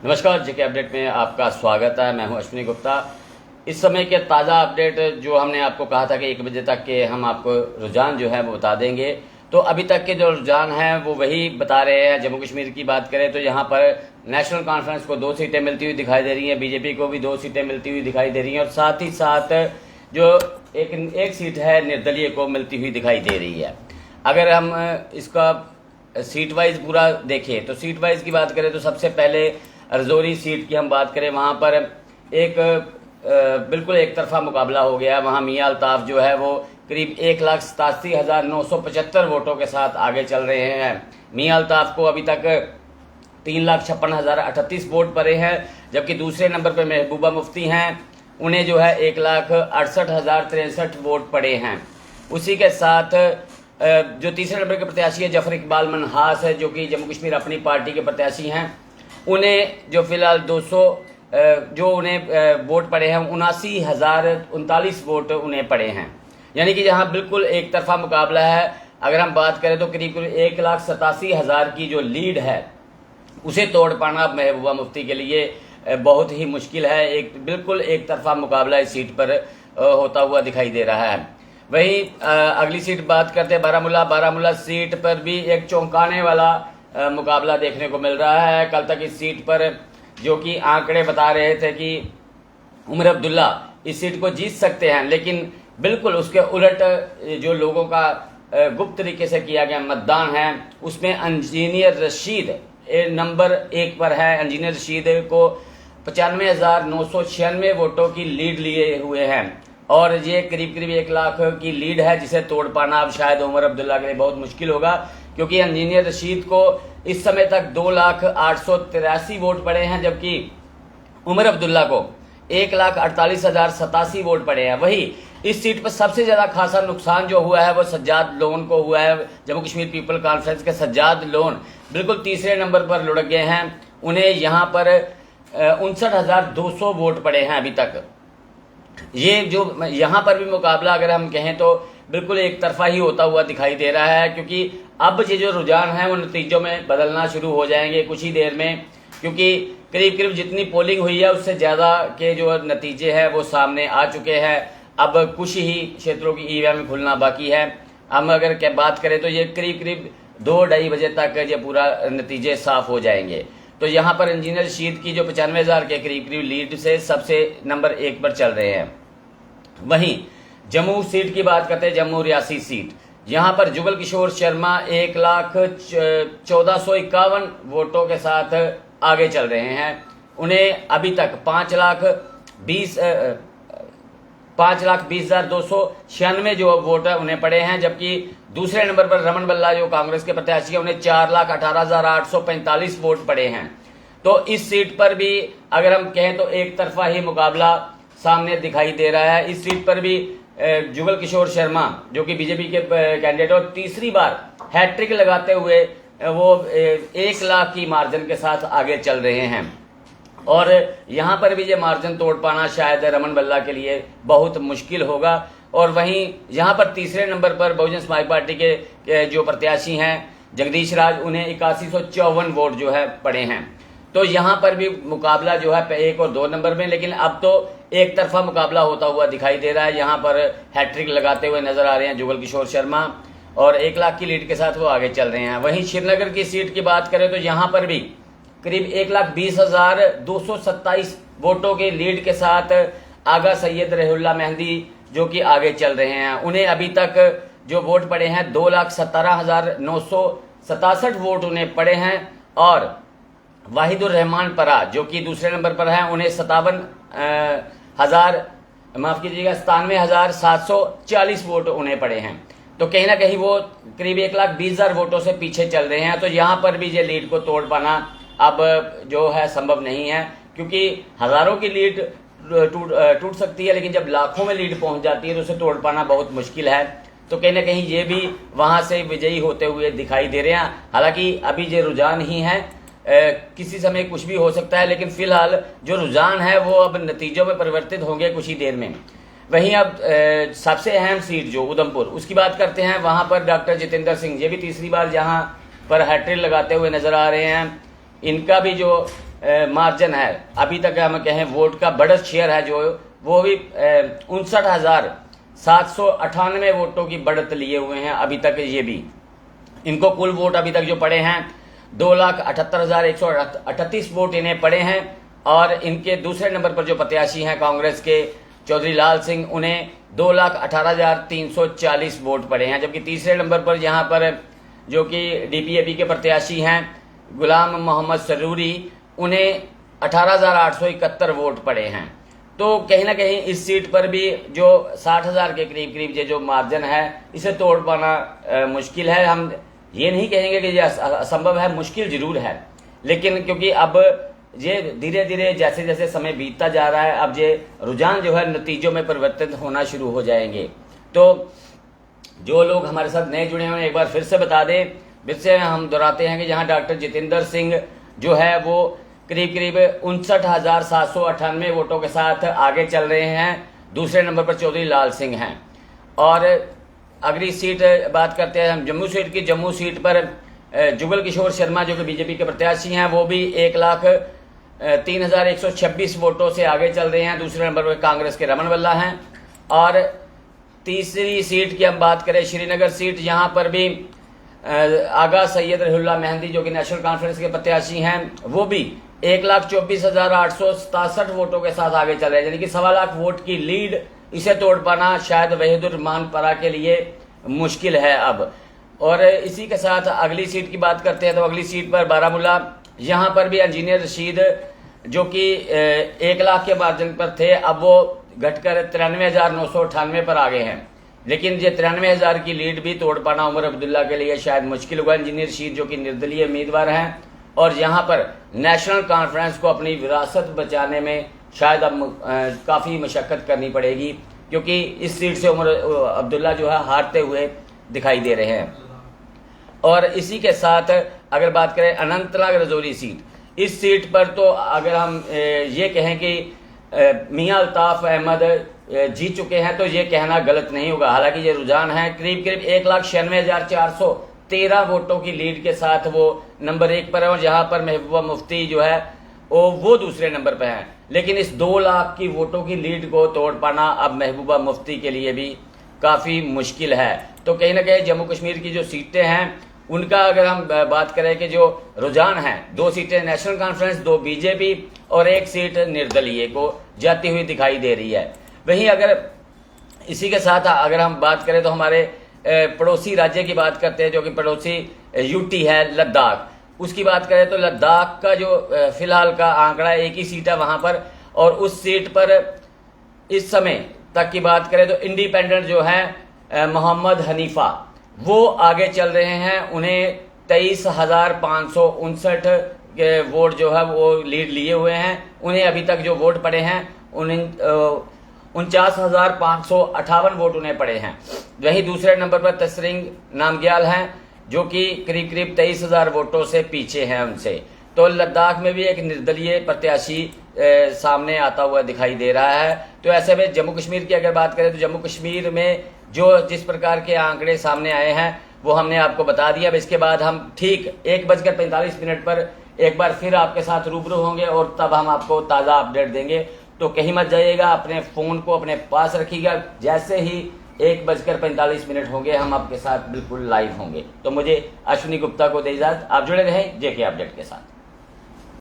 नमस्कार, जेके अपडेट में आपका स्वागत है। मैं हूं अश्विनी गुप्ता। इस समय के ताज़ा अपडेट जो हमने आपको कहा था कि 1 बजे तक के हम आपको रुझान जो है वो बता देंगे, तो अभी तक के जो रुझान हैं वो वही बता रहे हैं। जम्मू कश्मीर की बात करें तो यहाँ पर नेशनल कॉन्फ्रेंस को 2 सीटें मिलती हुई दिखाई दे रही हैं, बीजेपी को भी 2 सीटें मिलती हुई दिखाई दे रही हैं और साथ ही साथ जो एक सीट है निर्दलीय को मिलती हुई दिखाई दे रही है। अगर हम इसका सीट वाइज पूरा देखें तो सीट वाइज की बात करें तो सबसे पहले रजौरी सीट की हम बात करें, वहाँ पर एक बिल्कुल एक तरफा मुकाबला हो गया। वहाँ मियां अल्ताफ जो है वो करीब 1,87,975 वोटों के साथ आगे चल रहे हैं। मियां अल्ताफ को अभी तक 3,56,038 वोट पड़े हैं, जबकि दूसरे नंबर पर महबूबा मुफ्ती हैं, उन्हें जो है 1,68,063 वोट पड़े हैं। उसी के साथ जो तीसरे नंबर के प्रत्याशी है जफर इकबाल मनहास है, जो कि जम्मू कश्मीर अपनी पार्टी के प्रत्याशी हैं, उन्हें जो फिलहाल 200 जो उन्हें वोट पड़े हैं 79,039 वोट उन्हें पड़े हैं। यानी कि जहां बिल्कुल एक तरफा मुकाबला है। अगर हम बात करें तो करीब 1,87,000 की जो लीड है उसे तोड़ पाना महबूबा मुफ्ती के लिए बहुत ही मुश्किल है। एक बिल्कुल एक तरफा मुकाबला इस सीट पर होता हुआ दिखाई दे रहा है। वहीं अगली सीट बात करते हैं बारामूला सीट पर भी एक चौंकाने वाला मुकाबला देखने को मिल रहा है। कल तक इस सीट पर जो कि आंकड़े बता रहे थे कि उमर अब्दुल्ला इस सीट को जीत सकते हैं, लेकिन बिल्कुल उसके उलट जो लोगों का गुप्त तरीके से किया गया मतदान है उसमें इंजीनियर रशीद नंबर 1 पर है। इंजीनियर रशीद को 95,996 वोटों की लीड लिए हुए हैं और ये करीब 1 लाख की लीड है, जिसे तोड़ पाना अब शायद उमर अब्दुल्ला के लिए बहुत मुश्किल होगा, क्योंकि इंजीनियर रशीद को इस समय तक 2,08,83 वोट पड़े हैं, जबकि उमर अब्दुल्ला को 1,48,087 वोट पड़े हैं। वही इस सीट पर सबसे ज्यादा खासा नुकसान जो हुआ है वो सज्जाद लोन को हुआ है। जम्मू कश्मीर पीपल कॉन्फ्रेंस के सज्जाद लोन बिल्कुल तीसरे नंबर पर लुढ़क गए हैं। उन्हें यहाँ पर 59,200 वोट पड़े हैं अभी तक। ये जो यहाँ पर भी मुकाबला अगर हम कहें तो बिल्कुल एक तरफा ही होता हुआ दिखाई दे रहा है, क्योंकि अब ये जो रुझान है वो नतीजों में बदलना शुरू हो जाएंगे कुछ ही देर में, क्योंकि करीब जितनी पोलिंग हुई है उससे ज्यादा के जो नतीजे हैं वो सामने आ चुके हैं। अब कुछ ही क्षेत्रों की ईवीएम खुलना बाकी है। हम अगर बात करें तो ये करीब 2-2:30 बजे तक ये पूरा नतीजे साफ हो जाएंगे। तो यहाँ पर इंजीनियर रशीद की जो 95,000 के करीब लीड से सबसे नंबर 1 पर चल रहे हैं। वहीं जम्मू सीट की बात करते हैं, जम्मू रियासी सीट, यहाँ पर जुगल किशोर शर्मा 1,14,51 वोटों के साथ आगे चल रहे हैं। उन्हें अभी तक 5,20,296 जो वोट उन्हें पड़े हैं, जबकि दूसरे नंबर पर रमन बल्ला जो कांग्रेस के प्रत्याशी है उन्हें 4,18,845 वोट पड़े हैं। तो इस सीट पर भी अगर हम कहें तो एक तरफा ही मुकाबला सामने दिखाई दे रहा है। इस सीट पर भी जुगल किशोर शर्मा जो कि बीजेपी के कैंडिडेट और तीसरी बार हैट्रिक लगाते हुए वो 1 लाख की मार्जिन के साथ आगे चल रहे हैं और यहाँ पर भी ये मार्जिन तोड़ पाना शायद रमन बल्ला के लिए बहुत मुश्किल होगा। और वहीं यहाँ पर तीसरे नंबर पर बहुजन समाज पार्टी के जो प्रत्याशी हैं जगदीश राज, उन्हें 8154 वोट जो है पड़े हैं। तो यहाँ पर भी मुकाबला जो है 1 और 2 नंबर में, लेकिन अब तो एक तरफा मुकाबला होता हुआ दिखाई दे रहा है। यहाँ पर हैट्रिक लगाते हुए नजर आ रहे हैं जुगल किशोर शर्मा और 1 लाख की लीड के साथ वो आगे चल रहे हैं। वहीं श्रीनगर की सीट की बात करें तो यहाँ पर भी करीब 1,20,227 वोटों के लीड के साथ आगा सैयद रहउल्ला मेहंदी जो कि आगे चल रहे हैं। उन्हें अभी तक जो वोट पड़े हैं 2,17,967 वोट उन्हें पड़े हैं और वाहिदुर रहमान परा जो कि दूसरे नंबर पर है, उन्हें 97,740 वोट उन्हें पड़े हैं। तो कहीं ना कहीं वो करीब 1,20,000 वोटों से पीछे चल रहे हैं। तो यहाँ पर भी ये लीड को तोड़ पाना अब जो है संभव नहीं है, क्योंकि हजारों की लीड टूट सकती है, लेकिन जब लाखों में लीड पहुंच जाती है तो उसे तोड़ पाना बहुत मुश्किल है। तो कहीं ना कहीं ये भी वहां से विजयी होते हुए दिखाई दे रहे हैं। हालांकि अभी ये रुझान ही है, किसी समय कुछ भी हो सकता है, लेकिन फिलहाल जो रुझान है वो अब नतीजों में परिवर्तित होंगे कुछ ही देर में। वहीं अब सबसे अहम सीट जो उधमपुर, उसकी बात करते हैं। वहां पर डॉक्टर जितेंद्र सिंह ये भी तीसरी बार यहाँ पर हैट्रिक लगाते हुए नजर आ रहे हैं। इनका भी जो मार्जिन है अभी तक हम कहें वोट का बड़ा शेयर है जो वो भी 59,798 वोटों की बढ़त लिए हुए हैं अभी तक। ये भी इनको कुल वोट अभी तक जो पड़े हैं 2,78,138 वोट इन्हें पड़े हैं। और इनके दूसरे नंबर पर जो प्रत्याशी हैं कांग्रेस के चौधरी लाल सिंह, उन्हें 2,18,340 वोट पड़े हैं। जबकि तीसरे नंबर पर यहाँ पर जो कि DPAP के प्रत्याशी हैं गुलाम मोहम्मद सरूरी, उन्हें 18,871 वोट पड़े हैं। तो कहीं ना कहीं इस सीट पर भी जो 60,000 के करीब करीब ये जो मार्जिन है इसे तोड़ पाना मुश्किल है। हम ये नहीं कहेंगे कि ये असंभव है, मुश्किल जरूर है, लेकिन क्योंकि अब ये धीरे धीरे जैसे जैसे समय बीतता जा रहा है अब ये रुझान जो है नतीजों में परिवर्तित होना शुरू हो जाएंगे। तो जो लोग हमारे साथ नए जुड़े हैं एक बार फिर से बता दें, फिर से हम दोहराते हैं कि जहां डॉक्टर जितेंद्र सिंह जो है वो करीब करीब 59,798 वोटों के साथ आगे चल रहे हैं। दूसरे नंबर पर चौधरी लाल सिंह हैं। और अगली सीट बात करते हैं हम जम्मू सीट की। जम्मू सीट पर जुगल किशोर शर्मा जो कि BJP के प्रत्याशी हैं वो भी 1,03,126 वोटों से आगे चल रहे हैं। दूसरे नंबर पर कांग्रेस के रमन वल्ला हैं। और तीसरी सीट की हम बात करें श्रीनगर सीट, यहाँ पर भी आगा सैयद रहीउल्लाह मेहंदी जो कि नेशनल कॉन्फ्रेंस के प्रत्याशी हैं वो भी 1,24,867 वोटों के साथ आगे चल रहे हैं। यानी कि 1.25 लाख वोट की लीड, इसे तोड़ पाना शायद वहीदुर रहमान परा के लिए मुश्किल है अब। और इसी के साथ अगली सीट की बात करते हैं तो अगली सीट पर बारामूला, यहाँ पर भी इंजीनियर रशीद जो कि 1 लाख के मार्जिन पर थे, अब वो घटकर 93,998 पर आ गए हैं। लेकिन ये 93,000 की लीड भी तोड़ पाना उमर अब्दुल्ला के लिए शायद मुश्किल होगा। इंजीनियर रशीद जो कि निर्दलीय उम्मीदवार हैं और यहाँ पर नेशनल कॉन्फ्रेंस को अपनी विरासत बचाने में शायद अब काफ़ी मशक्कत करनी पड़ेगी, क्योंकि इस सीट से उमर अब्दुल्ला जो है हारते हुए दिखाई दे रहे हैं। और इसी के साथ अगर बात करें अनंतनाग रजौरी सीट, इस सीट पर तो अगर हम ये कहें कि मियां अल्ताफ अहमद जीत चुके हैं तो ये कहना गलत नहीं होगा। हालांकि ये रुझान है करीब करीब 1,96,413 वोटों की लीड के साथ वो नंबर 1 पर है। और जहां पर महबूबा मुफ्ती जो है वो दूसरे नंबर पर हैं। लेकिन इस 2 लाख की वोटों की लीड को तोड़ पाना अब महबूबा मुफ्ती के लिए भी काफ़ी मुश्किल है। तो कहीं ना कहीं जम्मू कश्मीर की जो सीटें हैं उनका अगर हम बात करें कि जो रुझान है 2 सीटें नेशनल कॉन्फ्रेंस, 2 BJP और 1 सीट निर्दलीय को जाती हुई दिखाई दे रही है। वहीं अगर इसी के साथ अगर हम बात करें तो हमारे पड़ोसी राज्य की बात करते हैं जो कि पड़ोसी UT है लद्दाख, उसकी बात करें तो लद्दाख का जो फिलहाल का आंकड़ा 1 ही सीट है वहां पर। और उस सीट पर इस समय तक की बात करें तो इंडिपेंडेंट जो है मोहम्मद हनीफा वो आगे चल रहे हैं। उन्हें 23,559 वोट जो है वो लीड लिए हुए हैं। उन्हें अभी तक जो वोट पड़े हैं 49,558 वोट उन्हें पड़े हैं। वहीं दूसरे नंबर पर तसरिंग नामग्याल हैं जो कि करीब करीब 23,000 वोटों से पीछे हैं उनसे। तो लद्दाख में भी एक निर्दलीय प्रत्याशी सामने आता हुआ दिखाई दे रहा है। तो ऐसे में जम्मू कश्मीर की अगर बात करें तो जम्मू कश्मीर में जो जिस प्रकार के आंकड़े सामने आए हैं वो हमने आपको बता दिया। अब इसके बाद हम ठीक 1:45 पर एक बार फिर आपके साथ रूबरू होंगे और तब हम आपको ताज़ा अपडेट देंगे। तो कहीं मत जाइएगा, अपने फ़ोन को अपने पास रखिएगा। जैसे ही 1:45 होंगे हम आपके साथ बिल्कुल लाइव होंगे। तो मुझे अश्विनी गुप्ता को दे इजाज़त। आप जुड़े रहें JK अपडेट के साथ।